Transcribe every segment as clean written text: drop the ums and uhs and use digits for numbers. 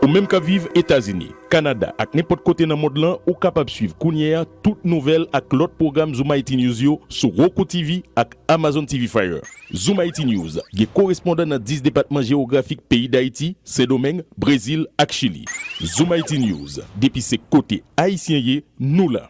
Ou même qu'à vivre États-Unis, Canada, ak n'importe côté dans le monde là, ou capable suivre Kounia toute nouvelle ak l'autre programme Zoom IT News yo sur Roku TV ak Amazon TV Fire. Zoom IT News, qui correspondant dans 10 départements géographiques pays d'Haïti, Saint-Domingue, Brésil ak Chili. Zoom IT News, depuis ses côtés haïtiens yé, nous là.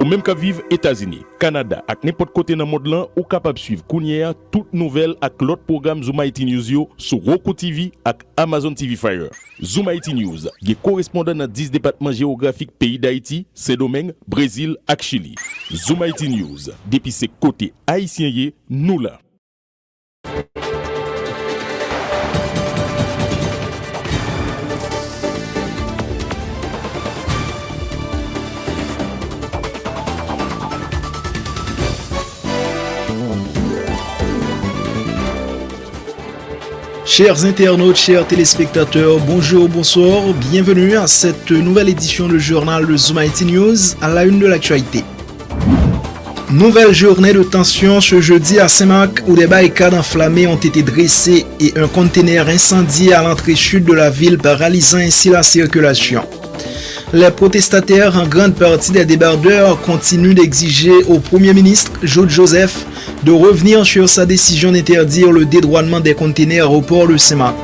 Ou même qu'à vivre États-Unis, Canada, ak n'importe côté dans le monde là, ou capable suivre Kounia toute nouvelle ak l'autre programme Zoom IT News yo sur Roku TV ak Amazon TV Fire. Zoom IT News, qui correspondant dans 10 départements géographiques pays d'Haïti, Saint-Domingue, Brésil ak Chili. Zoom IT News, depuis ses côtés haïtiens yé, nous là. Chers internautes, chers téléspectateurs, bonjour, bonsoir, bienvenue à cette nouvelle édition du journal de Zoom IT News à la une de l'actualité. Nouvelle journée de tension ce jeudi à Saint-Marc où des barricades enflammées ont été dressées et un conteneur incendié à l'entrée sud de la ville paralysant ainsi la circulation. Les protestataires, en grande partie des débardeurs, continuent d'exiger au Premier ministre, Joe Joseph, de revenir sur sa décision d'interdire le dédouanement des conteneurs au port de Saint-Marc.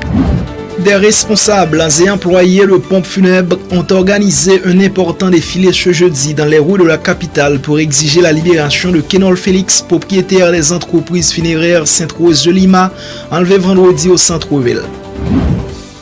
Des responsables et employés de pompes funèbres ont organisé un important défilé ce jeudi dans les rues de la capitale pour exiger la libération de Kenol Félix, propriétaire des entreprises funéraires Sainte-Rose de Lima, enlevé vendredi au centre-ville.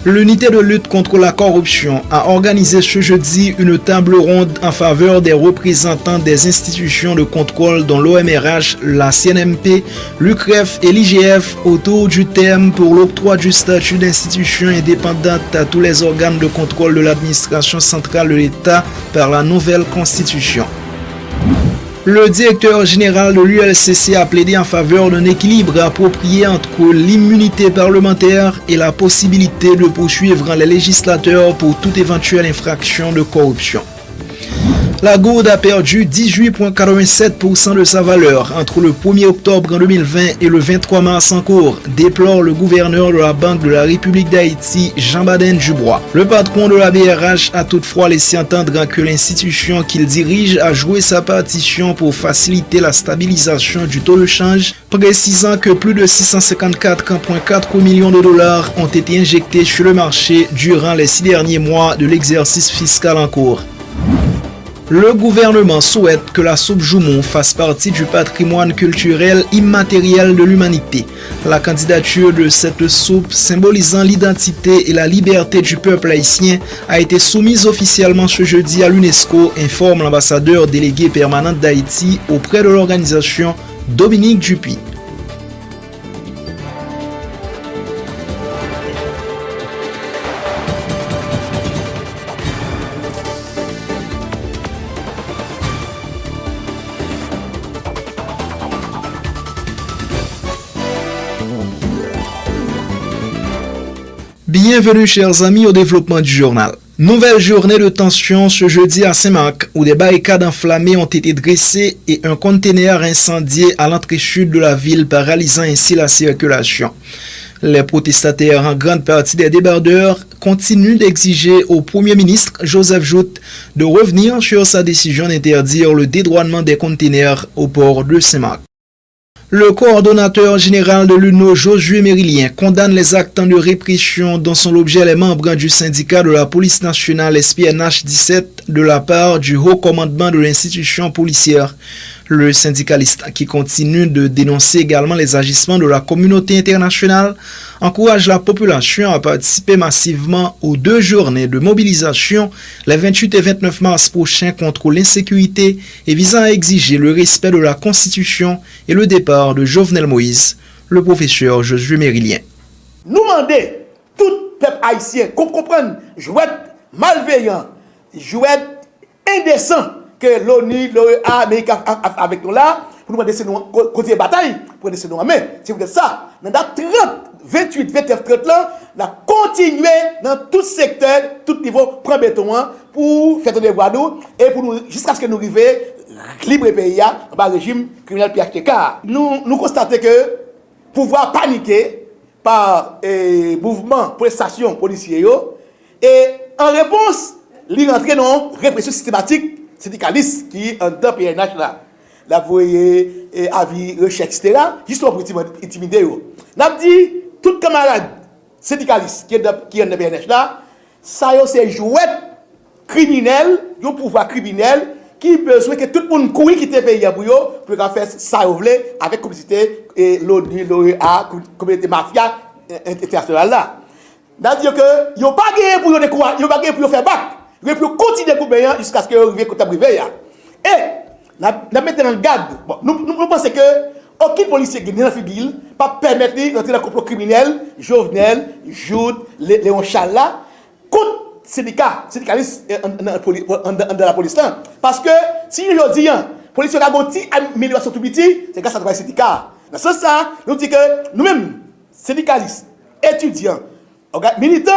L'unité de lutte contre la corruption a organisé ce jeudi une table ronde en faveur des représentants des institutions de contrôle dont l'OMRH, la CNMP, l'UCREF et l'IGF autour du thème pour l'octroi du statut d'institution indépendante à tous les organes de contrôle de l'administration centrale de l'État par la nouvelle constitution. Le directeur général de l'ULCC a plaidé en faveur d'un équilibre approprié entre l'immunité parlementaire et la possibilité de poursuivre les législateurs pour toute éventuelle infraction de corruption. La gourde a perdu 18,87% de sa valeur entre le 1er octobre 2020 et le 23 mars en cours, déplore le gouverneur de la Banque de la République d'Haïti, Jean-Baden Dubois. Le patron de la BRH a toutefois laissé entendre que l'institution qu'il dirige a joué sa partition pour faciliter la stabilisation du taux de change, précisant que plus de 654,4 millions de dollars ont été injectés sur le marché durant les 6 derniers mois de l'exercice fiscal en cours. Le gouvernement souhaite que la soupe Joumon fasse partie du patrimoine culturel immatériel de l'humanité. La candidature de cette soupe, symbolisant l'identité et la liberté du peuple haïtien, a été soumise officiellement ce jeudi à l'UNESCO, informe l'ambassadeur délégué permanent d'Haïti auprès de l'organisation, Dominique Dupuis. Bienvenue chers amis au développement du journal. Nouvelle journée de tension ce jeudi à Saint-Marc où des barricades enflammées ont été dressées et un conteneur incendié à l'entrée sud de la ville paralysant ainsi la circulation. Les protestataires, en grande partie des débardeurs, continuent d'exiger au Premier ministre Joseph Jout de revenir sur sa décision d'interdire le dédouanement des conteneurs au port de Saint-Marc. Le coordonnateur général de l'UNO, Josué Mérilien, condamne les actes de répression dont sont l'objet les membres du syndicat de la police nationale SPNH 17 de la part du haut commandement de l'institution policière. Le syndicaliste, qui continue de dénoncer également les agissements de la communauté internationale, encourage la population à participer massivement aux 2 journées de mobilisation les 28 et 29 mars prochains contre l'insécurité et visant à exiger le respect de la Constitution et le départ de Jovenel Moïse, le professeur Josué Mérilien. Nous demandons, tout peuple haïtien, qu'on comprenne, jouet malveillant, jouet indécent, que l'ONU, l'OEA, l'Amérique avec nous là, pour nous demander nous continuer bataille, pour nous en main. C'est peut-être ça. Dans la 30, 28, 29, 30 là, on a continué dans tout secteur, tout niveau, prendre béton pour faire tourner voix nous et pour nous, jusqu'à ce que nous arrivions libre pays, par le régime criminel PHTK. Nous constatons que pouvoir paniquer, par mouvement, prestation policier, et en réponse, il rentre dans une répression systématique syndicaliste qui est en temps PNH là. La voyez, avis, recherche, etc. Justement pour intimider. Nous avons dit, tout camarade syndicaliste qui est dans le PNH là, ça c'est jouet criminel, un pouvoir criminel qui besoin que tout le monde couille quitter le pays pour faire ça avec complicité et l'ONU, l'OEA, communauté mafia internationale là. C'est-à-dire que ils n'ont pas gagné pour décourager, ils n'ont pas gagné pour faire bac, ils pour continuer à couper jusqu'à ce qu'ils arrivent à privé. Et nous mettons en garde. Bon, nous pensons que aucun policier qui est dans la figure pas permettre d'entrer dans le complot criminel, Jovenel, Jude, Léon Chala, contre syndicalistes dans la police là. Parce que si je dis, police a une amélioration tout petit, c'est grâce à la syndicat. Dans ce sens, nous disons que nous-mêmes, syndicalistes, étudiants, militants,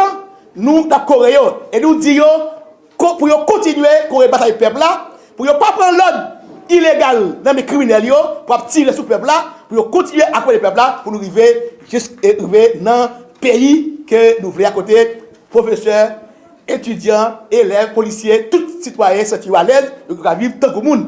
nous d'accord et nous disons pour continuer à combattre le peuple là, pour ne pas prendre l'ordre illégal dans les criminels, pour tirer sur le peuple là, pour continuer à combattre le peuple là, pour nous arriver dans le pays que nous voulons à côté, professeurs, étudiants, élèves, policiers, tous citoyens sentis à l'aise, pour vivre tant que le monde.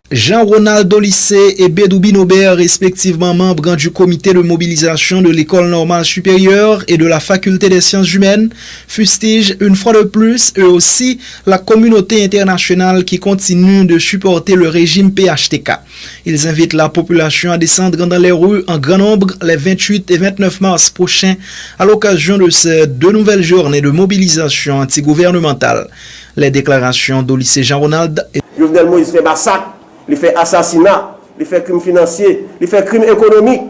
Jean-Ronald Dolissé et Bédoubi Nobert, respectivement membres du comité de mobilisation de l'École normale supérieure et de la Faculté des sciences humaines, fustigent une fois de plus, eux aussi, la communauté internationale qui continue de supporter le régime PHTK. Ils invitent la population à descendre dans les rues en grand nombre les 28 et 29 mars prochains à l'occasion de ces deux nouvelles journées de mobilisation antigouvernementale. Les déclarations d'Olysée Jean-Ronald et Jovenel Moïse fait massacre, il fait assassinat, il fait crime financier, il fait crime économique.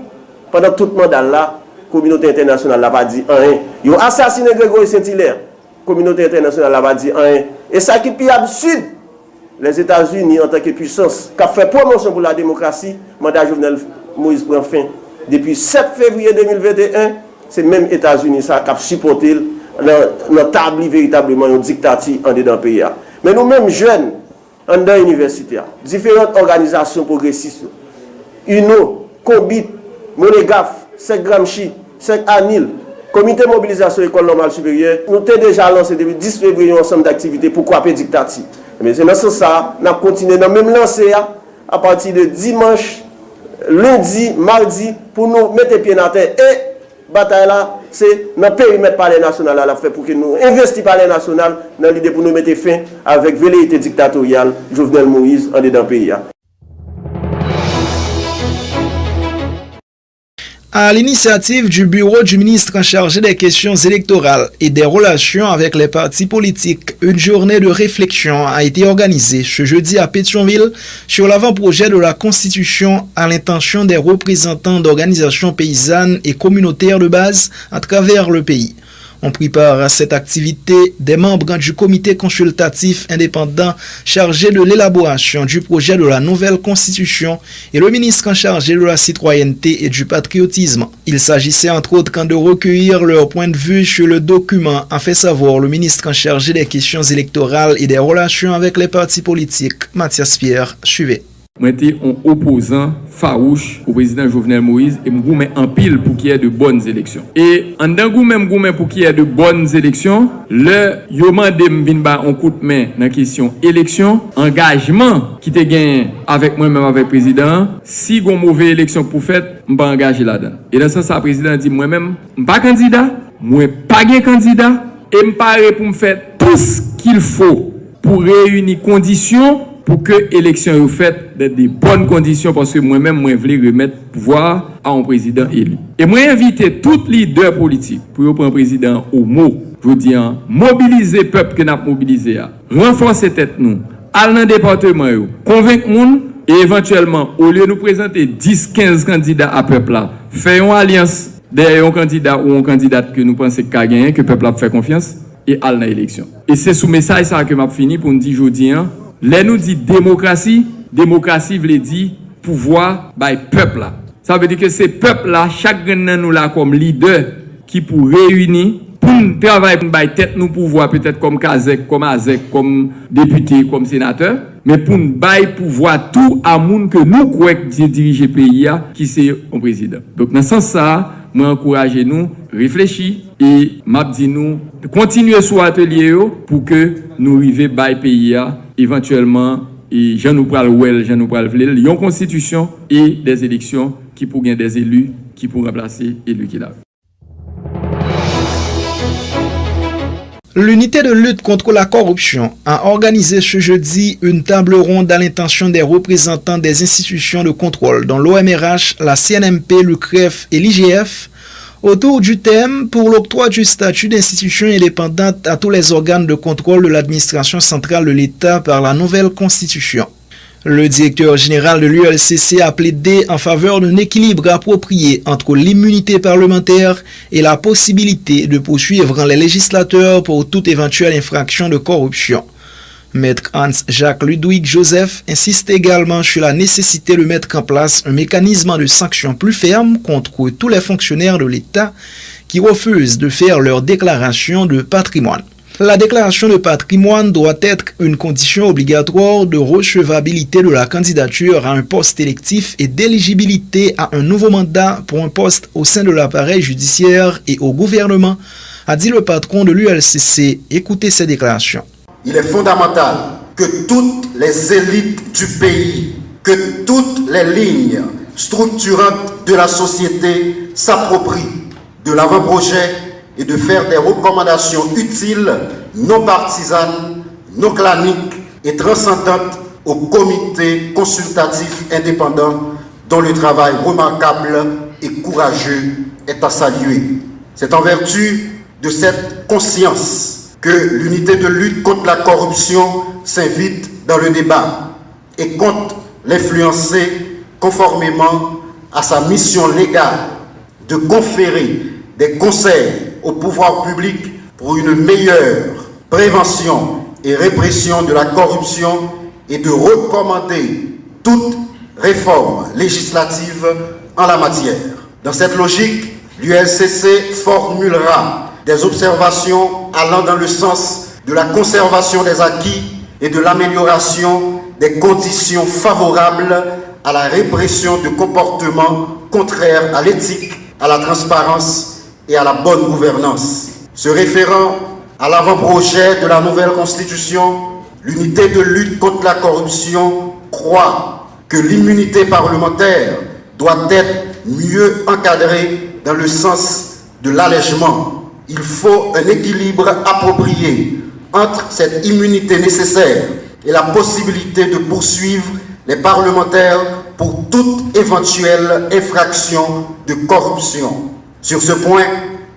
Pendant tout le mandat là, la communauté internationale n'a pas dit rien. Ils ont assassiné Grégory Saint-Hilaire. La communauté internationale n'a pas dit rien. Et ça qui est plus absurde, les États-Unis en tant que puissance, qui a fait promotion pour la démocratie, mandat Jovenel Moïse prend fin. Depuis 7 février 2021, c'est même États-Unis qui a supporté l'établi véritablement une dictature en dedans pays. Mais nous-mêmes jeunes, en dans l'université, différentes organisations progressistes, UNO, COBIT, Monégaf, 5 Gramsci, 5 ANIL, Comité de mobilisation école normale supérieure, nous avons déjà lancé depuis 10 février un ensemble d'activités pour couper dictature. Mais c'est dans ce sens, nous avons continué dans même lancé à partir de dimanche, lundi, mardi, pour nous mettre pied dans terre. Et bataille là, c'est dans le périmètre palais national à la fait pour que nous investissions palais national dans l'idée pour nous mettre fin avec velléité dictatoriale Jovenel Moïse en dedans pays. À l'initiative du bureau du ministre en charge des questions électorales et des relations avec les partis politiques, une journée de réflexion a été organisée ce jeudi à Pétionville sur l'avant-projet de la Constitution à l'intention des représentants d'organisations paysannes et communautaires de base à travers le pays. On prit part à cette activité des membres du comité consultatif indépendant chargé de l'élaboration du projet de la nouvelle constitution et le ministre en charge de la citoyenneté et du patriotisme. Il s'agissait entre autres de recueillir leur point de vue sur le document, a fait savoir le ministre en charge des questions électorales et des relations avec les partis politiques, Mathias Pierre. Suivez. Moi, j'étais un opposant farouche au président Jovenel Moïse et je mets en pile pour qu'il y ait de bonnes élections. Et en tant que pour qu'il y ait de bonnes élections, le yomande m'vin un coup de main dans la question élection, engagement qui te gagne avec moi-même avec le président, si il y a une mauvaise élection pour faire, je ne vais pas engager là-dedans. Et dans ce sens, le président dit moi-même, je ne suis pas candidat, je ne suis pas candidat, et je suis pour me faire tout ce qu'il faut pour réunir conditions pour que l'élection soit faite dans de bonnes conditions, parce que moi-même, je voulais remettre le pouvoir à un président élu. Et moi, invité tous les leaders politiques pour prendre un président au mot. Je dis, mobiliser le peuple que nous avons mobilisé, renforcer tête nous, aller dans le département, convaincre les gens, et éventuellement, au lieu de nous présenter 10-15 candidats à peuple là, faire une alliance derrière un candidat ou une candidate que nous pensons qu'il a gagné, que le peuple a fait confiance, et aller dans l'élection. Et c'est sous message ça que je fini pour nous dire aujourd'hui, là, nous dit démocratie veut dire pouvoir by peuple là. Ça veut dire que c'est peuple là, chacun de nous là comme leader qui pour réunir, pour travailler pour by tête nous pouvoir peut-être comme Kazek, comme Azek, comme député, comme sénateur, mais pour nous bailler pouvoir tout à monde que nous croyons diriger pays qui c'est un président. Donc dans ce sens ça, moi encourager nous réfléchir et m'a dit nous de continuer sur atelier pour que nous arrivions bailler pays éventuellement et Jean nous pral vle une constitution et des élections qui pour gagner des élus qui pour remplacer élus qui là. L'unité de lutte contre la corruption a organisé ce jeudi une table ronde à l'intention des représentants des institutions de contrôle, dont l'OMRH, la CNMP, le CREF et l'IGF, autour du thème pour l'octroi du statut d'institution indépendante à tous les organes de contrôle de l'administration centrale de l'État par la nouvelle constitution. Le directeur général de l'ULCC a plaidé en faveur d'un équilibre approprié entre l'immunité parlementaire et la possibilité de poursuivre les législateurs pour toute éventuelle infraction de corruption. Maître Hans-Jacques Ludwig Joseph insiste également sur la nécessité de mettre en place un mécanisme de sanction plus ferme contre tous les fonctionnaires de l'État qui refusent de faire leur déclaration de patrimoine. La déclaration de patrimoine doit être une condition obligatoire de recevabilité de la candidature à un poste électif et d'éligibilité à un nouveau mandat pour un poste au sein de l'appareil judiciaire et au gouvernement, a dit le patron de l'ULCC. Écoutez ces déclarations. Il est fondamental que toutes les élites du pays, que toutes les lignes structurantes de la société s'approprient de l'avant-projet et de faire des recommandations utiles, non partisanes, non claniques et transcendantes au comité consultatif indépendant dont le travail remarquable et courageux est à saluer. C'est en vertu de cette conscience que l'unité de lutte contre la corruption s'invite dans le débat et compte l'influencer conformément à sa mission légale de conférer des conseils au pouvoir public pour une meilleure prévention et répression de la corruption et de recommander toute réforme législative en la matière. Dans cette logique, l'ULCC formulera des observations allant dans le sens de la conservation des acquis et de l'amélioration des conditions favorables à la répression de comportements contraires à l'éthique, à la transparence et à la bonne gouvernance. Se référant à l'avant-projet de la nouvelle constitution, l'unité de lutte contre la corruption croit que l'immunité parlementaire doit être mieux encadrée dans le sens de l'allègement. Il faut un équilibre approprié entre cette immunité nécessaire et la possibilité de poursuivre les parlementaires pour toute éventuelle infraction de corruption. Sur ce point,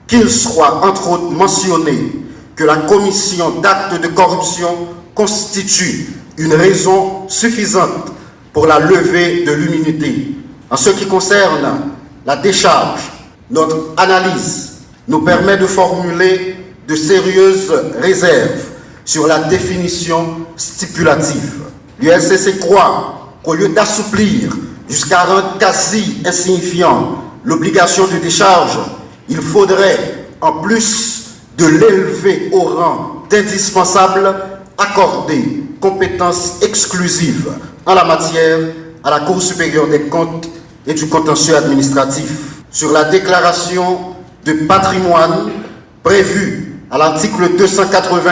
qu'il soit entre autres mentionné que la commission d'actes de corruption constitue une raison suffisante pour la levée de l'immunité. En ce qui concerne la décharge, notre analyse nous permet de formuler de sérieuses réserves sur la définition stipulative. L'ULCC croit qu'au lieu d'assouplir jusqu'à rendre quasi insignifiant l'obligation de décharge, il faudrait, en plus de l'élever au rang d'indispensable, accorder compétence exclusive en la matière à la Cour supérieure des comptes et du contentieux administratif. Sur la déclaration de patrimoine prévue à l'article 280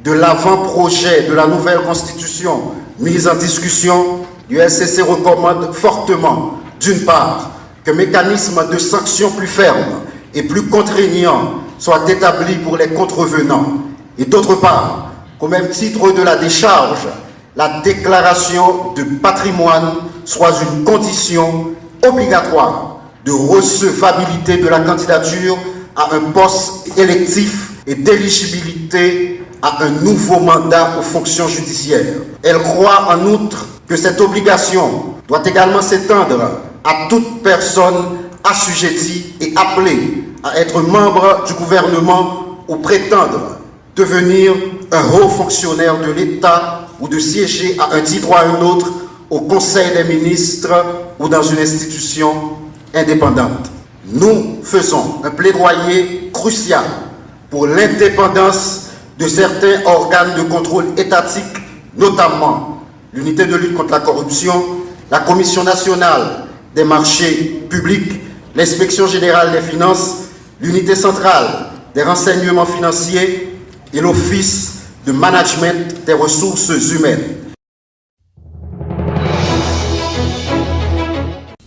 de l'avant-projet de la nouvelle constitution mise en discussion, l'ULCC recommande fortement, d'une part, qu'un mécanisme de sanction plus ferme et plus contraignant soit établi pour les contrevenants, et d'autre part, qu'au même titre de la décharge, la déclaration de patrimoine soit une condition obligatoire de recevabilité de la candidature à un poste électif et d'éligibilité à un nouveau mandat aux fonctions judiciaires. Elle croit en outre que cette obligation doit également s'étendre à toute personne assujettie et appelée à être membre du gouvernement ou prétendre devenir un haut fonctionnaire de l'État ou de siéger à un titre ou à un autre au Conseil des ministres ou dans une institution indépendante. Nous faisons un plaidoyer crucial pour l'indépendance de certains organes de contrôle étatique, notamment l'unité de lutte contre la corruption, la Commission nationale des marchés publics, l'Inspection générale des finances, l'unité centrale des renseignements financiers et l'Office de management des ressources humaines.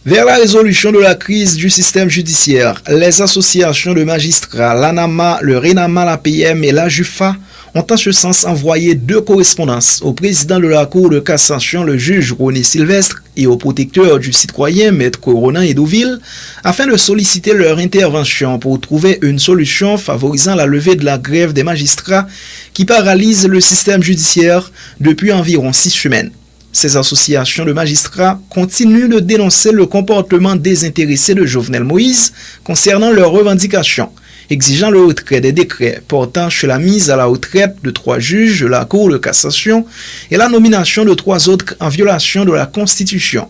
Vers la résolution de la crise du système judiciaire, les associations de magistrats, l'ANAMA, le RENAMA, la PM et la JUFA ont en ce sens envoyé 2 correspondances au président de la Cour de cassation, le juge René Sylvestre, et au protecteur du citoyen, maître Ronan Edouville, afin de solliciter leur intervention pour trouver une solution favorisant la levée de la grève des magistrats qui paralyse le système judiciaire depuis environ 6 semaines. Ces associations de magistrats continuent de dénoncer le comportement désintéressé de Jovenel Moïse concernant leurs revendications, exigeant le retrait des décrets portant sur la mise à la retraite de 3 juges de la Cour de cassation et la nomination de 3 autres en violation de la Constitution.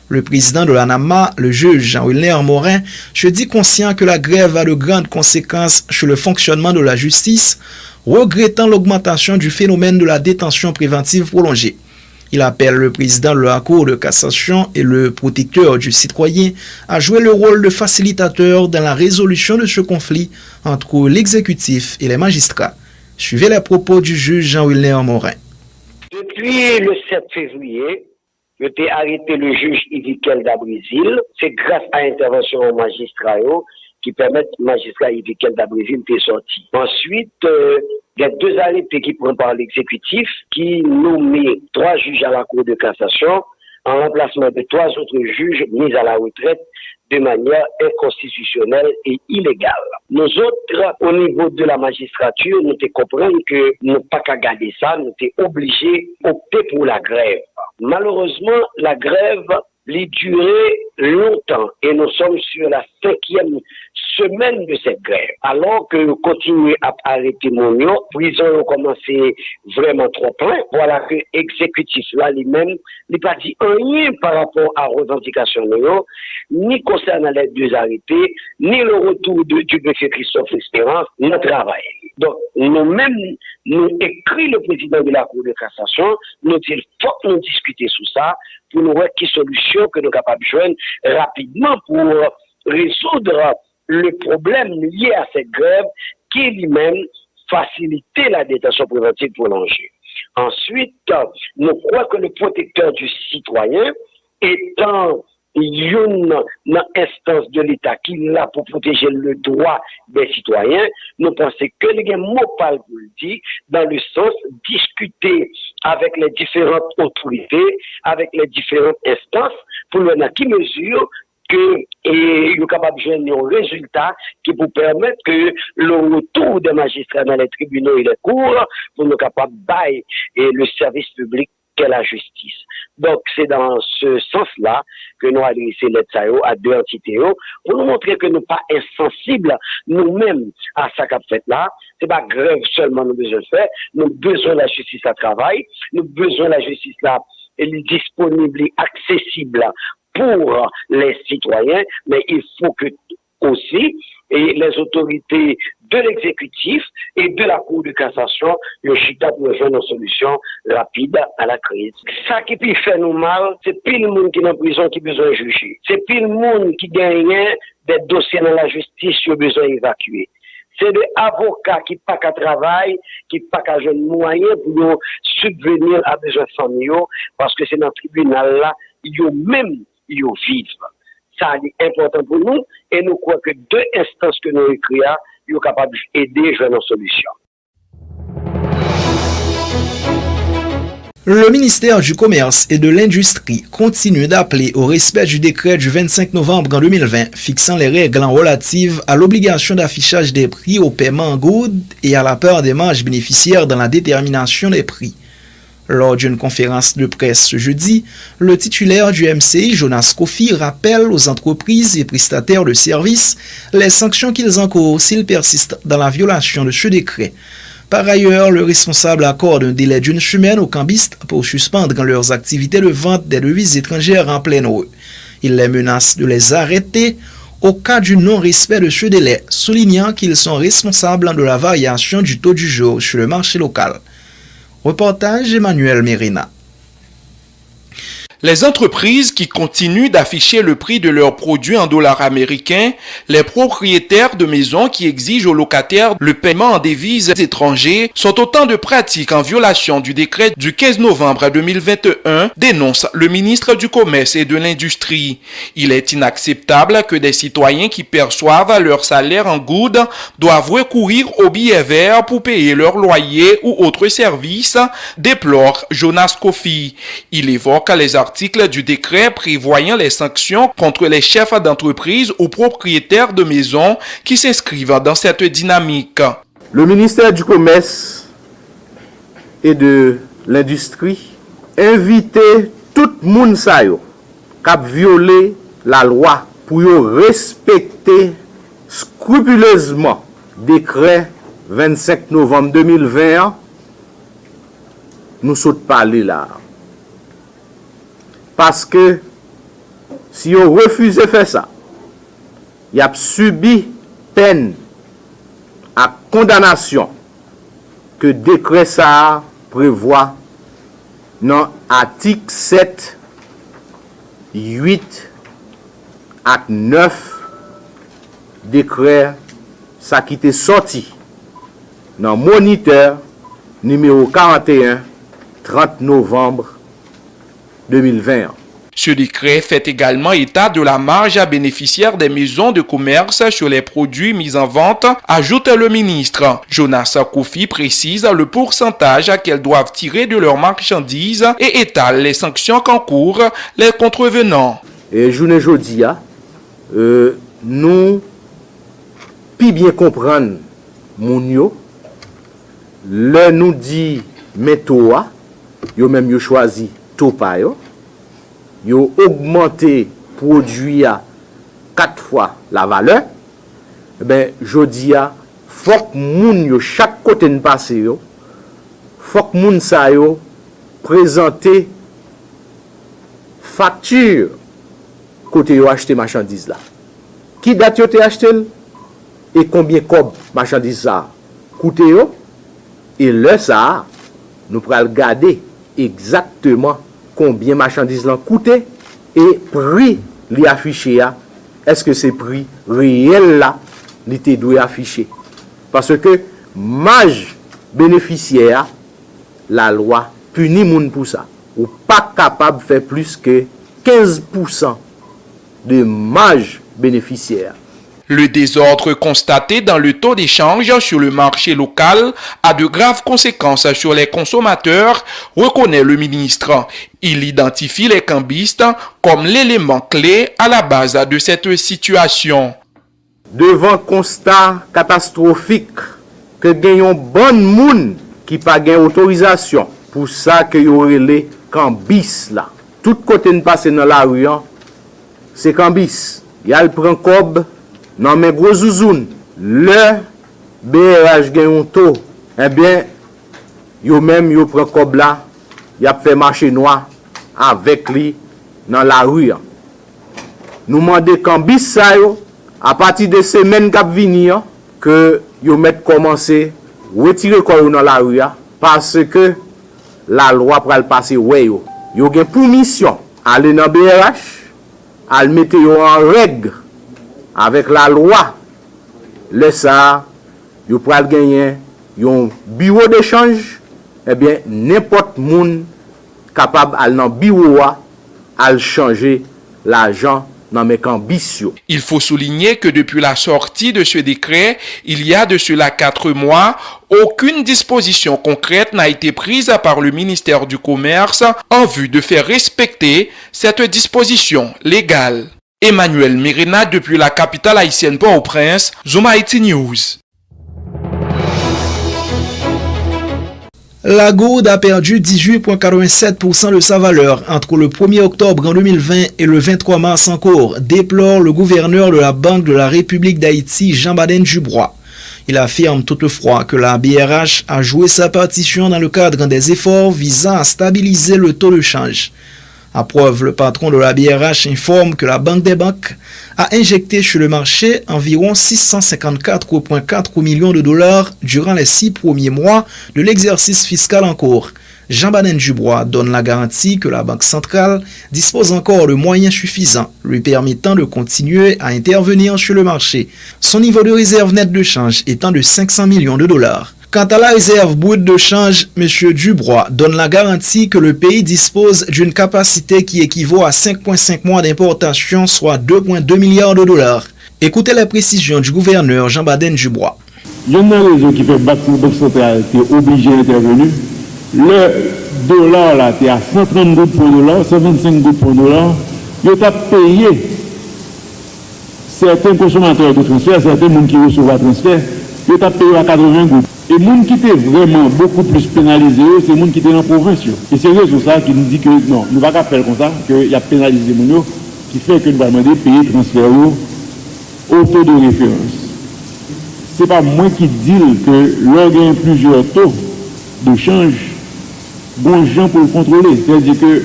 Le président de l'ANAMA, le juge Jean-Wilner Morin, se dit conscient que la grève a de grandes conséquences sur le fonctionnement de la justice, regrettant l'augmentation du phénomène de la détention préventive prolongée. Il appelle le président de la Cour de cassation et le protecteur du citoyen à jouer le rôle de facilitateur dans la résolution de ce conflit entre l'exécutif et les magistrats. Suivez les propos du juge Jean-Wilner Morin. Depuis le 7 février, je t'ai arrêté le juge Ivikel d'Abrésil. C'est grâce à l'intervention au magistrat qui permettent au magistrat Ivikel d'Abrésil de sortir. Ensuite, il y a 2 arrêtés qui prennent par l'exécutif qui nomment 3 juges à la Cour de cassation en remplacement de 3 autres juges mis à la retraite de manière inconstitutionnelle et illégale. Nous autres, au niveau de la magistrature, nous te comprenons que nous pas qu'à garder ça, nous t'es obligés d'opter pour la grève. Malheureusement, la grève les durer longtemps et nous sommes sur la 5e semaine de cette grève. Alors que nous continuons à arrêter Monio, prison a commencé vraiment trop plein. Voilà que l'exécutif là lui-même n'a pas dit rien par rapport à revendication ni concernant les 2 arrêtés, ni le retour du greffier Christophe Espérance, notre travail. Donc, nous-mêmes, nous écrit le président de la Cour de cassation, nous dit il faut que nous discuter sur ça pour nous voir quelle solution que nous sommes capables de joindre rapidement pour résoudre le problème lié à cette grève qui lui-même facilitait la détention préventive prolongée. Ensuite, nous croyons que le protecteur du citoyen étant une instance de l'État qui est là pour protéger le droit des citoyens, nous pensons que les mots parlent pour le dire, dans le sens discuter avec les différentes autorités, avec les différentes instances, pour le qui mesure que et est capable de joindre un résultat qui vous permettre que le retour des magistrats dans les tribunaux et les cours pour nous capables de et le service public qu'est la justice. Donc, c'est dans ce sens-là que nous avons adressé l'aide à 2 entités pour nous montrer que nous ne sommes pas insensibles nous-mêmes à ça qu'a fait là. C'est pas grève seulement nous besoin de faire. Nous avons besoin de la justice à travail. Nous avons besoin de la justice là, elle est disponible et accessible pour les citoyens, mais il faut que aussi et les autorités de l'exécutif et de la Cour de cassation, le chita pour rejoindre une solution rapide à la crise. Ça qui peut faire nous mal, c'est pile monde qui est en prison qui a besoin de juger. C'est pile monde qui gagne des dossiers dans la justice qui a besoin d'évacuer. C'est des avocats qui pas qu'à travail, qui pas qu'à jeune moyen pour nous subvenir à besoins familiaux, parce que c'est dans le tribunal là, ils vivent. Ça est important pour nous et nous croyons que 2 instances que nous écrivons, ils sont capables d'aider à jouer nos solutions. Le ministère du Commerce et de l'Industrie continue d'appeler au respect du décret du 25 novembre en 2020 fixant les règles relatives à l'obligation d'affichage des prix au paiement en good et à la part des marges bénéficiaires dans la détermination des prix. Lors d'une conférence de presse ce jeudi, le titulaire du MCI, Jonas Kofi, rappelle aux entreprises et prestataires de services les sanctions qu'ils encourent s'ils persistent dans la violation de ce décret. Par ailleurs, le responsable accorde un délai d'1 semaine aux cambistes pour suspendre leurs activités de vente des devises étrangères en pleine rue. Il les menace de les arrêter au cas du non-respect de ce délai, soulignant qu'ils sont responsables de la variation du taux du jour sur le marché local. Reportage Emmanuel Mérina. Les entreprises qui continuent d'afficher le prix de leurs produits en dollars américains, les propriétaires de maisons qui exigent aux locataires le paiement en devises étrangères sont autant de pratiques en violation du décret du 15 novembre 2021, dénonce le ministre du Commerce et de l'Industrie. Il est inacceptable que des citoyens qui perçoivent leur salaire en good doivent recourir aux billets verts pour payer leur loyer ou autres services, déplore Jonas Kofi. Il évoque les articles du décret prévoyant les sanctions contre les chefs d'entreprise ou propriétaires de maisons qui s'inscrivent dans cette dynamique. Le ministère du Commerce et de l'Industrie invitait tout le monde qui a violé la loi pour respecter scrupuleusement le décret 25 novembre 2020. Nous sommes parlé là. Parce que si on refuse de faire ça, il a subi peine à condamnation que décret ça prévoit dans article 7, 8 à 9 décret ça qui était sorti dans Moniteur numéro 41 30 novembre 2020. Ce décret fait également état de la marge à bénéficiaire des maisons de commerce sur les produits mis en vente, ajoute le ministre. Jonas Kofi précise le pourcentage qu'elles doivent tirer de leurs marchandises et étale les sanctions qu'encourent les contrevenants. Et journée jeudi, nous puis bien comprendre mon yo, le nous dit métoa, yo même yo choisi topa yo. Yo augmenté produit à 4 fois la valeur, ben jodi a faut que moun yo chaque côté de passer yo, faut que moun sa yo présenter facture côté yo acheter marchandise là. Qui date yo te acheté et combien cob marchandise ça coûte yo, et là ça nous pral regarder exactement combien marchandises l'ont coûté et prix li affiché a, est-ce que c'est prix réel là li te doit afficher, parce que marge bénéficiaire la loi punit moun pour ça, ou pas capable de faire plus que 15% de marge bénéficiaire. Le désordre constaté dans le taux d'échange sur le marché local a de graves conséquences sur les consommateurs, reconnaît le ministre. Il identifie les cambistes comme l'élément clé à la base de cette situation. Devant constat catastrophique que gagnons bon moun qui pas gagne autorisation pour ça que y aurait les cambistes là. Tout côté ne passe dans la rue, c'est cambistes. Y a le prend cob. Non mais gros zouzoun, le BRH gagne un taux, eh bien, yo même yo prend cob là, y a fait marché noir avec lui dans la rue. Nous demandons cambis ça yo, à partir de semaine qui venir que yo met commencer retirer quoi dans la rue parce que la loi pral passer ouais yo. Yo gen pour mission aller dans BRH, al mettre yo en règle avec la loi, le ça, vous pouvez gagner un bureau d'échange, eh bien, n'importe monde capable d'aller dans le bureau, à changer l'argent dans mes cambis. Il faut souligner que depuis la sortie de ce décret, il y a de cela 4 mois, aucune disposition concrète n'a été prise par le ministère du Commerce en vue de faire respecter cette disposition légale. Emmanuel Mirena depuis la capitale haïtienne Port-au-Prince, Zoom Haïti News. La gourde a perdu 18,87% de sa valeur entre le 1er octobre en 2020 et le 23 mars en cours, déplore le gouverneur de la Banque de la République d'Haïti, Jean-Baden Dubois. Il affirme toutefois que la BRH a joué sa partition dans le cadre des efforts visant à stabiliser le taux de change. À preuve, le patron de la BRH informe que la Banque des banques a injecté sur le marché environ 654,4 millions de dollars durant les 6 premiers mois de l'exercice fiscal en cours. Jean-Baden Dubois donne la garantie que la Banque centrale dispose encore de moyens suffisants lui permettant de continuer à intervenir sur le marché, son niveau de réserve nette de change étant de 500 millions de dollars. Quant à la réserve brute de change, M. Dubois donne la garantie que le pays dispose d'une capacité qui équivaut à 5,5 mois d'importation, soit 2,2 milliards de dollars. Écoutez les précisions du gouverneur Jean-Baden Dubois. Il y a une raison qui fait que la Banque centrale est obligée d'intervenir. Le dollar là, est à 130 gouttes pour dollar, 125 gouttes pour dollar. Il a payé certains consommateurs de transfert, certains gens qui reçoivent un transfert, il a payé à 80 gouttes. Et les gens qui étaient vraiment beaucoup plus pénalisés, c'est les gens qui étaient dans la province. Et c'est sur ça qui nous dit que non, nous ne pouvons pas faire comme ça, qu'il y a pénalisé les gens, qui fait que nous allons demander de payer le transfert au taux de référence. Ce n'est pas moi qui dis que l'on gagne plusieurs taux de change, bon gens pour le contrôler. C'est-à-dire que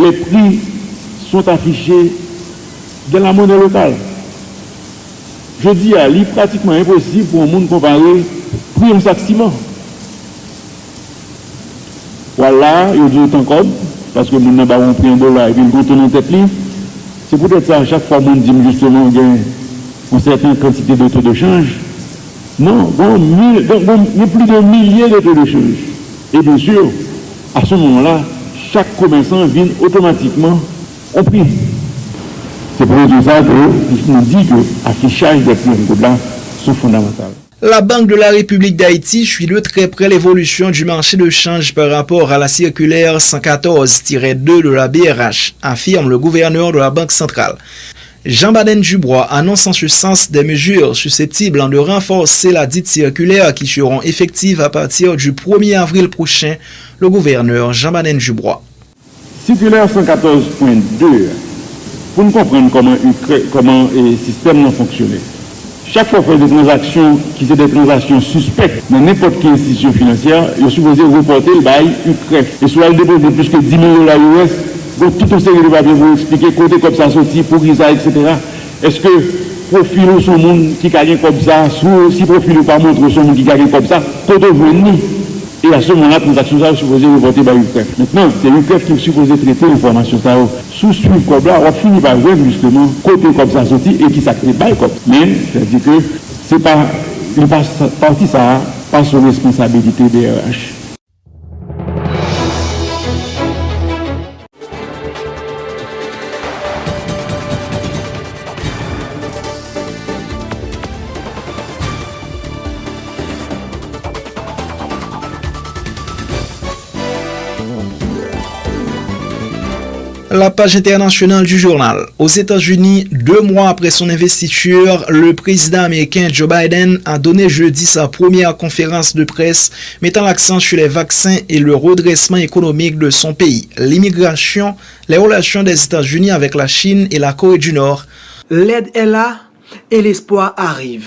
les prix sont affichés dans la monnaie locale. Je dis, il est pratiquement impossible pour un monde comparer prix en sac ciment. Voilà, il dit autant code, parce que nous n'avons pas pris un dollar et puis nous retournons en tête libre. C'est peut-être ça, à chaque fois, on dit justement qu'il y a une certaine quantité de taux de change. Non, il y a plus de milliers de taux de change. Et bien sûr, à ce moment-là, chaque commerçant vient automatiquement au prix. C'est pour ça que je nous dis que l'affichage des prix là sont fondamentaux. La Banque de la République d'Haïti suit de très près l'évolution du marché de change par rapport à la circulaire 114-2 de la BRH, affirme le gouverneur de la Banque centrale. Jean-Baden Dubois annonce en ce sens des mesures susceptibles de renforcer la dite circulaire qui seront effectives à partir du 1er avril prochain, le gouverneur Jean-Baden Dubois. Circulaire 114.2, pour nous comprendre comment le système fonctionne. Chaque fois qu'on fait des transactions qui sont des transactions suspectes dans n'importe quelle institution financière, il est supposé reporter le bail UCREF. Et soit il dépose plus que 10 000 $ US, donc tout un série de papiers pour expliquer côté comme ça sorti, pour qui ça, etc. Est-ce que profil ou son monde qui gagne comme ça, si profil ou pas montre son monde qui gagne comme ça, côté venir. Et à ce moment-là, la transaction est supposée reporter par UCREF. Maintenant, c'est UCREF qui est supposé traiter l'information ça. Sous suivre comme là, on finit par voir justement côté comme ça sorti et qui s'active bail comme. Mais c'est-à-dire que c'est pas une partie ça, pas sur responsabilité des RH. La page internationale du journal. Aux États-Unis, 2 mois après son investiture, le président américain Joe Biden a donné jeudi sa première conférence de presse mettant l'accent sur les vaccins et le redressement économique de son pays, l'immigration, les relations des États-Unis avec la Chine et la Corée du Nord. L'aide est là et l'espoir arrive.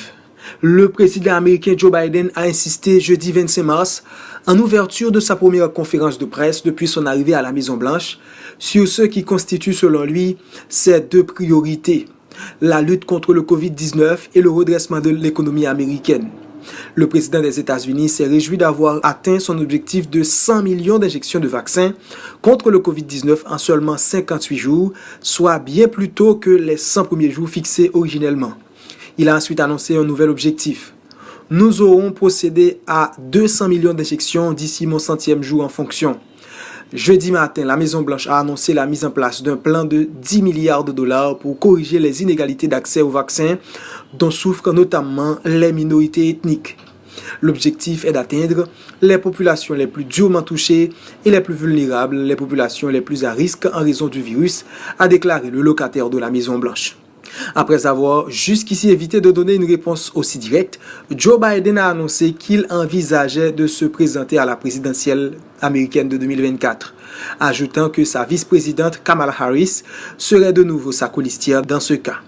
Le président américain Joe Biden a insisté jeudi 25 mars, en ouverture de sa première conférence de presse depuis son arrivée à la Maison-Blanche, sur ce qui constitue selon lui ses 2 priorités, la lutte contre le Covid-19 et le redressement de l'économie américaine. Le président des États-Unis s'est réjoui d'avoir atteint son objectif de 100 millions d'injections de vaccins contre le Covid-19 en seulement 58 jours, soit bien plus tôt que les 100 premiers jours fixés originellement. Il a ensuite annoncé un nouvel objectif. Nous aurons procédé à 200 millions d'injections d'ici mon 100e jour en fonction. Jeudi matin, la Maison-Blanche a annoncé la mise en place d'un plan de 10 milliards de dollars pour corriger les inégalités d'accès aux vaccins dont souffrent notamment les minorités ethniques. L'objectif est d'atteindre les populations les plus durement touchées et les plus vulnérables, les populations les plus à risque en raison du virus, a déclaré le locataire de la Maison-Blanche. Après avoir jusqu'ici évité de donner une réponse aussi directe, Joe Biden a annoncé qu'il envisageait de se présenter à la présidentielle américaine de 2024, ajoutant que sa vice-présidente Kamala Harris serait de nouveau sa colistière dans ce cas.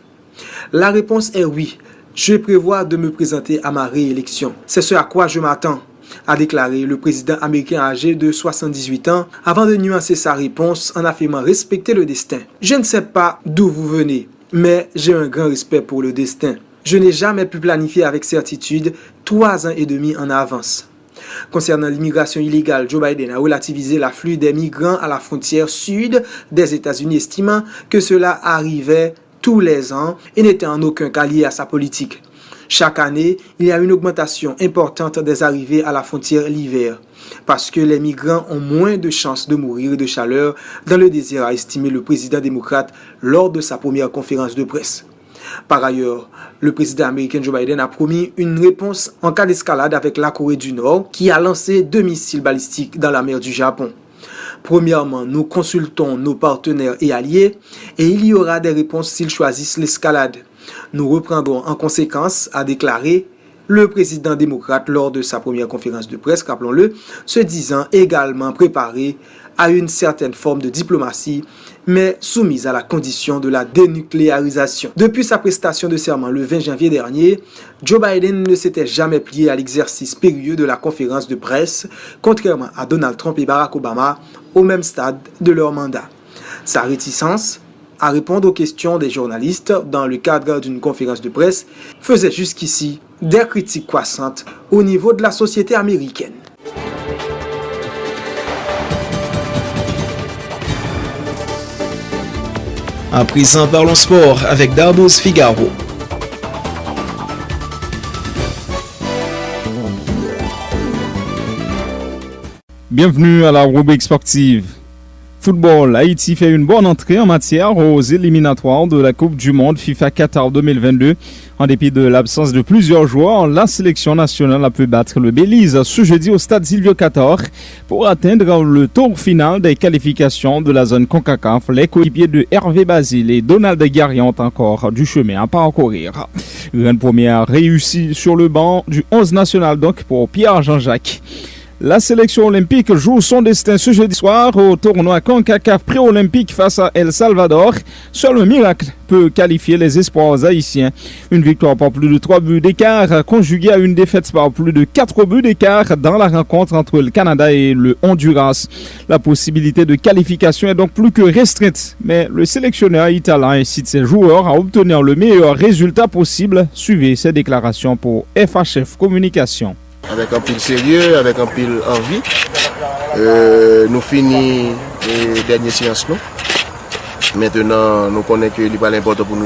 La réponse est oui, je prévois de me présenter à ma réélection. C'est ce à quoi je m'attends, a déclaré le président américain âgé de 78 ans avant de nuancer sa réponse en affirmant respecter le destin. Je ne sais pas d'où vous venez, mais j'ai un grand respect pour le destin. Je n'ai jamais pu planifier avec certitude 3 ans et demi en avance. Concernant l'immigration illégale, Joe Biden a relativisé l'afflux des migrants à la frontière sud des États-Unis, estimant que cela arrivait tous les ans et n'était en aucun cas lié à sa politique. Chaque année, il y a une augmentation importante des arrivées à la frontière l'hiver, parce que les migrants ont moins de chances de mourir de chaleur dans le désert, a estimé le président démocrate lors de sa première conférence de presse. Par ailleurs, le président américain Joe Biden a promis une réponse en cas d'escalade avec la Corée du Nord, qui a lancé 2 missiles balistiques dans la mer du Japon. Premièrement, nous consultons nos partenaires et alliés et il y aura des réponses s'ils choisissent l'escalade. Nous reprendrons en conséquence, a déclaré le président démocrate lors de sa première conférence de presse, rappelons-le, se disant également préparé à une certaine forme de diplomatie, mais soumise à la condition de la dénucléarisation. Depuis sa prestation de serment le 20 janvier dernier, Joe Biden ne s'était jamais plié à l'exercice périlleux de la conférence de presse, contrairement à Donald Trump et Barack Obama au même stade de leur mandat. Sa réticence à répondre aux questions des journalistes dans le cadre d'une conférence de presse faisait jusqu'ici des critiques croissantes au niveau de la société américaine. À présent, parlons sport avec Darboz Figaro. Bienvenue à la rubrique sportive. Football, Haïti fait une bonne entrée en matière aux éliminatoires de la Coupe du Monde FIFA Qatar 2022. En dépit de l'absence de plusieurs joueurs, la sélection nationale a pu battre le Belize ce jeudi au stade Silvio Cator pour atteindre le tour final des qualifications de la zone CONCACAF. Les coéquipiers de Hervé Basile et Donald Guerrier ont encore du chemin à parcourir. Une première réussie sur le banc du 11 national donc pour Pierre Jean-Jacques. La sélection olympique joue son destin ce jeudi soir au tournoi CONCACAF pré-olympique face à El Salvador. Seul un miracle peut qualifier les espoirs haïtiens. Une victoire par plus de 3 buts d'écart conjuguée à une défaite par plus de 4 buts d'écart dans la rencontre entre le Canada et le Honduras. La possibilité de qualification est donc plus que restreinte, mais le sélectionneur italien incite ses joueurs à obtenir le meilleur résultat possible. Suivez ces déclarations pour FHF Communication. Avec un pile sérieux, avec un pile envie. Nous finissons les dernières séances. Maintenant, nous connaissons que c'est important pour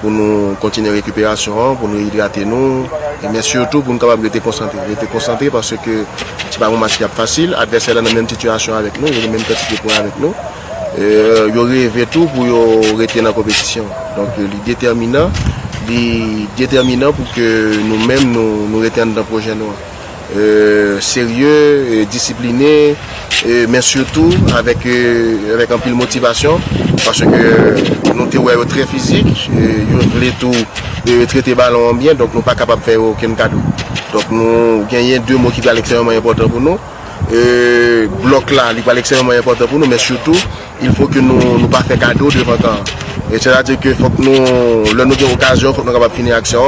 nous continuer la récupération, pour nous hydrater, mais surtout pour nous capables de rester concentrés parce que ce n'est pas un match facile. L'adversaire est dans la même situation avec nous, il a la même quantité de points avec nous. Il y aurait tout pour rester dans la compétition. Donc, il est déterminant pour que nous-mêmes nous retenions dans le projet. Sérieux, discipliné, mais surtout avec un peu de motivation parce que nous sommes très physiques, nous voulons tout traiter le ballon bien, donc nous ne sommes pas capables de faire aucun cadeau. Donc nous gagnons 2 mots qui sont extrêmement importants pour nous. Bloc là, il est extrêmement important pour nous, mais surtout, il faut que nous ne pas faire cadeau devant le temps. Et c'est-à-dire qu'il faut que nous avons l'occasion, il faut que nous soyons capables de finir l'action.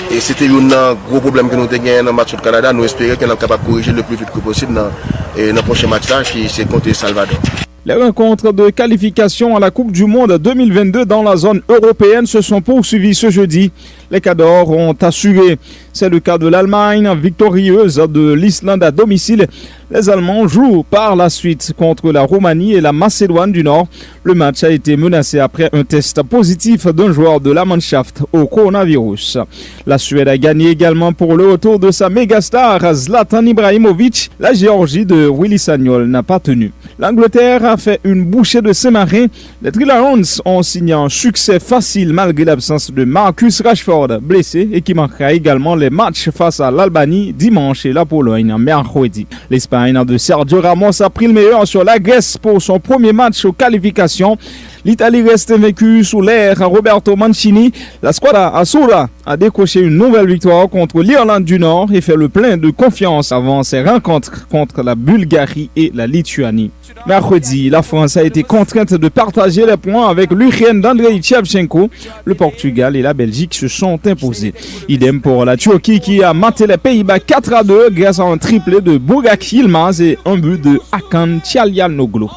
Et c'était un gros problème que nous avons gagné dans le match du Canada. Nous espérons que nous sommes capables de corriger le plus vite que possible dans le prochain match là, qui c'est contre El Salvador. Les rencontres de qualification à la Coupe du Monde 2022 dans la zone européenne se sont poursuivies ce jeudi. Les Cadors ont assuré. C'est le cas de l'Allemagne, victorieuse de l'Islande à domicile. Les Allemands jouent par la suite contre la Roumanie et la Macédoine du Nord. Le match a été menacé après un test positif d'un joueur de la Mannschaft au coronavirus. La Suède a gagné également pour le retour de sa mégastar Zlatan Ibrahimovic. La Géorgie de Willy Sagnol n'a pas tenu. L'Angleterre a fait une bouchée de Saint-Marin. Les Three Lions ont signé un succès facile malgré l'absence de Marcus Rashford, blessé, et qui manquera également les matchs face à l'Albanie dimanche et la Pologne mercredi. L'Espagne de Sergio Ramos a pris le meilleur sur la Grèce pour son premier match aux qualifications. L'Italie reste invaincue sous l'ère Roberto Mancini. La squadra Azzurra a décroché une nouvelle victoire contre l'Irlande du Nord et fait le plein de confiance avant ses rencontres contre la Bulgarie et la Lituanie. Mercredi, la France a été contrainte de partager les points avec l'Ukraine d'Andrei Shevchenko. Le Portugal et la Belgique se sont imposés. Idem pour la Turquie qui a maté les Pays-Bas 4-2 grâce à un triplé de Burak Yilmaz et un but de Hakan Çalhanoğlu.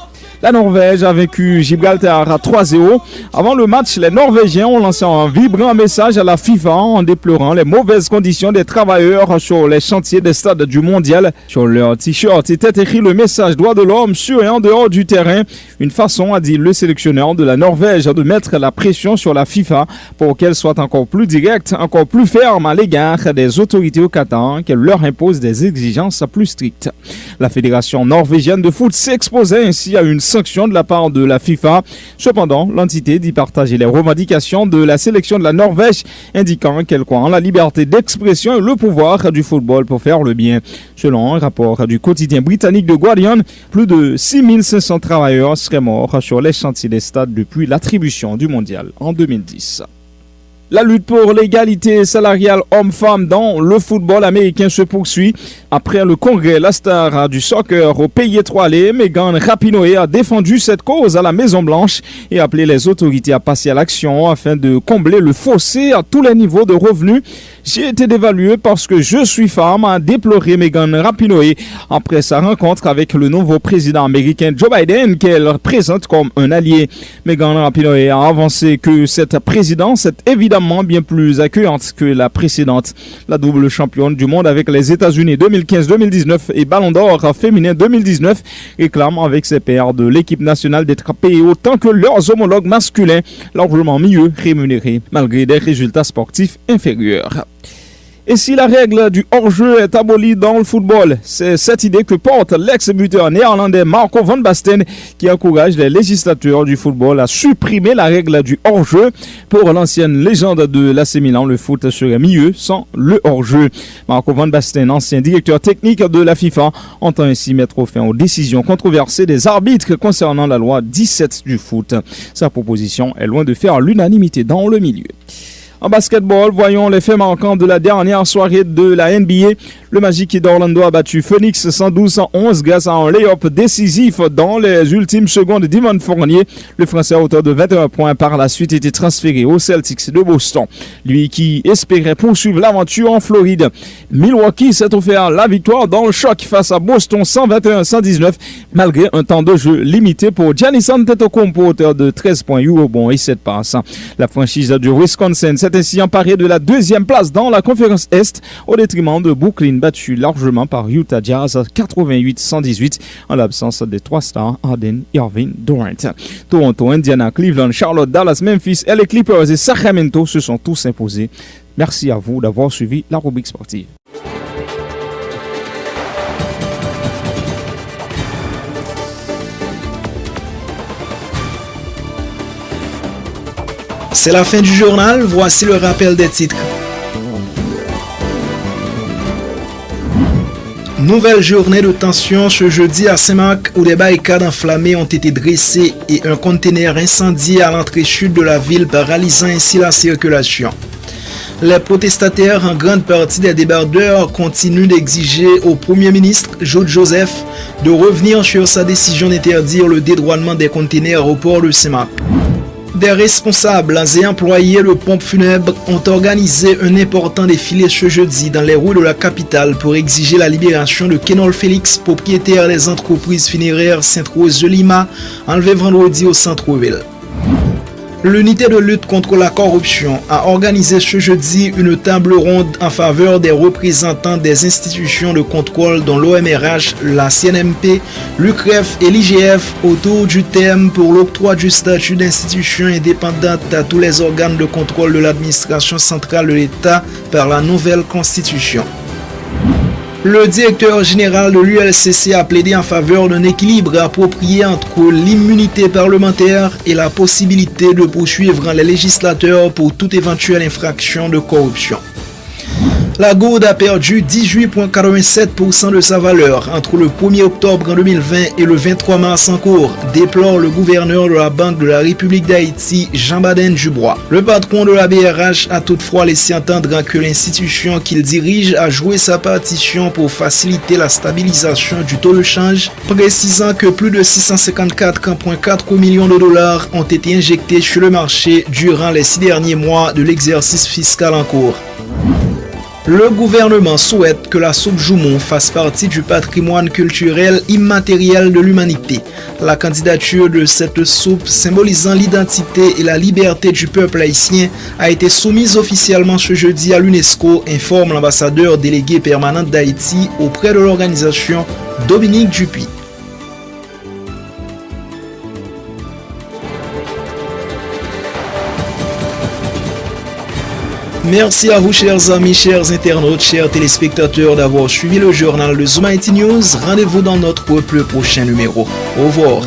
La Norvège a vaincu Gibraltar à 3-0. Avant le match, les Norvégiens ont lancé un vibrant message à la FIFA en déplorant les mauvaises conditions des travailleurs sur les chantiers des stades du mondial. Sur leur t-shirt était écrit le message droit de l'homme sur et en dehors du terrain. Une façon, a dit le sélectionneur de la Norvège, de mettre la pression sur la FIFA pour qu'elle soit encore plus directe, encore plus ferme à l'égard des autorités au Qatar, qu'elle leur impose des exigences plus strictes. La fédération norvégienne de foot s'exposait ainsi à une sanction de la part de la FIFA. Cependant, l'entité dit partager les revendications de la sélection de la Norvège, indiquant qu'elle croit en la liberté d'expression et le pouvoir du football pour faire le bien. Selon un rapport du quotidien britannique The Guardian, plus de 6500 travailleurs seraient morts sur les chantiers des stades depuis l'attribution du mondial en 2010. La lutte pour l'égalité salariale homme-femme dans le football américain se poursuit. Après le congrès, la star du soccer au pays étoilé, Megan Rapinoe, a défendu cette cause à la Maison-Blanche et appelé les autorités à passer à l'action afin de combler le fossé à tous les niveaux de revenus. J'ai été dévaluée parce que je suis femme, a déploré Megan Rapinoe après sa rencontre avec le nouveau président américain Joe Biden, qu'elle présente comme un allié. Megan Rapinoe a avancé que cette présidence est évidemment bien plus accueillante que la précédente. La double championne du monde avec les États-Unis 2015-2019 et Ballon d'Or féminin 2019 réclame avec ses pairs de l'équipe nationale d'être payés autant que leurs homologues masculins, largement mieux rémunérés malgré des résultats sportifs inférieurs. Et si la règle du hors-jeu est abolie dans le football, c'est cette idée que porte l'ex-buteur néerlandais Marco van Basten qui encourage les législateurs du football à supprimer la règle du hors-jeu. Pour l'ancienne légende de l'AC Milan, le foot serait mieux sans le hors-jeu. Marco van Basten, ancien directeur technique de la FIFA, entend ainsi mettre fin aux décisions controversées des arbitres concernant la loi 17 du foot. Sa proposition est loin de faire l'unanimité dans le milieu. En basketball, voyons les faits marquants de la dernière soirée de la NBA. Le Magic d'Orlando a battu Phoenix 112-111 grâce à un lay-up décisif dans les ultimes secondes d'Evan Fournier. Le Français à hauteur de 21 points par la suite était transféré aux Celtics de Boston. Lui qui espérait poursuivre l'aventure en Floride. Milwaukee s'est offert la victoire dans le choc face à Boston 121-119 malgré un temps de jeu limité pour Giannis Antetokounmpo à hauteur de 13 points, 8 rebonds et 7 passes. La franchise du Wisconsin s'est ainsi emparé de la deuxième place dans la conférence Est au détriment de Brooklyn battu largement par Utah Jazz 88-118 en l'absence des trois stars Harden, Irving, Durant. Toronto, Indiana, Cleveland, Charlotte, Dallas, Memphis, LA Clippers et Sacramento se sont tous imposés. Merci à vous d'avoir suivi la rubrique sportive. C'est la fin du journal, voici le rappel des titres. Nouvelle journée de tension ce jeudi à Saint-Marc où des barricades enflammées ont été dressées et un conteneur incendié à l'entrée sud de la ville paralysant ainsi la circulation. Les protestataires, en grande partie des débardeurs, continuent d'exiger au Premier ministre Joe Joseph de revenir sur sa décision d'interdire le dédouanement des conteneurs au port de Saint-Marc. Des responsables et employés de pompes funèbres ont organisé un important défilé ce jeudi dans les rues de la capitale pour exiger la libération de Kenol Félix, propriétaire des entreprises funéraires Sainte-Rose de Lima, enlevé vendredi au centre-ville. L'unité de lutte contre la corruption a organisé ce jeudi une table ronde en faveur des représentants des institutions de contrôle dont l'OMRH, la CNMP, l'UCREF et l'IGF autour du thème pour l'octroi du statut d'institution indépendante à tous les organes de contrôle de l'administration centrale de l'État par la nouvelle constitution. Le directeur général de l'ULCC a plaidé en faveur d'un équilibre approprié entre l'immunité parlementaire et la possibilité de poursuivre les législateurs pour toute éventuelle infraction de corruption. La gourde a perdu 18,87% de sa valeur entre le 1er octobre en 2020 et le 23 mars en cours, déplore le gouverneur de la Banque de la République d'Haïti, Jean-Baden Dubois. Le patron de la BRH a toutefois laissé entendre que l'institution qu'il dirige a joué sa partition pour faciliter la stabilisation du taux de change, précisant que plus de 654,4 millions de dollars ont été injectés sur le marché durant les 6 derniers mois de l'exercice fiscal en cours. Le gouvernement souhaite que la soupe Joumon fasse partie du patrimoine culturel immatériel de l'humanité. La candidature de cette soupe symbolisant l'identité et la liberté du peuple haïtien a été soumise officiellement ce jeudi à l'UNESCO, informe l'ambassadeur délégué permanent d'Haïti auprès de l'organisation Dominique Dupuis. Merci à vous, chers amis, chers internautes, chers téléspectateurs, d'avoir suivi le journal de Zoom IT News. Rendez-vous dans notre plus prochain numéro. Au revoir.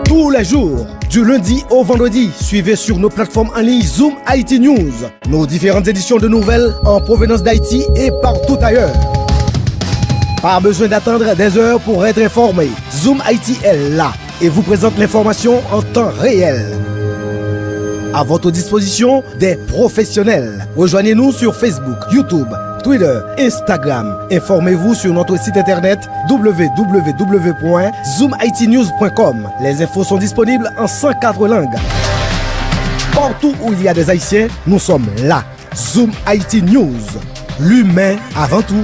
Tous les jours, du lundi au vendredi, suivez sur nos plateformes en ligne Zoom IT News, nos différentes éditions de nouvelles en provenance d'Haïti et partout ailleurs. Pas besoin d'attendre des heures pour être informé. Zoom IT est là et vous présente l'information en temps réel. À votre disposition, des professionnels. Rejoignez-nous sur Facebook, YouTube, Twitter, Instagram. Informez-vous sur notre site internet www.zoomitnews.com. Les infos sont disponibles en 104 langues. Partout où il y a des Haïtiens, nous sommes là. Zoom IT News. L'humain avant tout.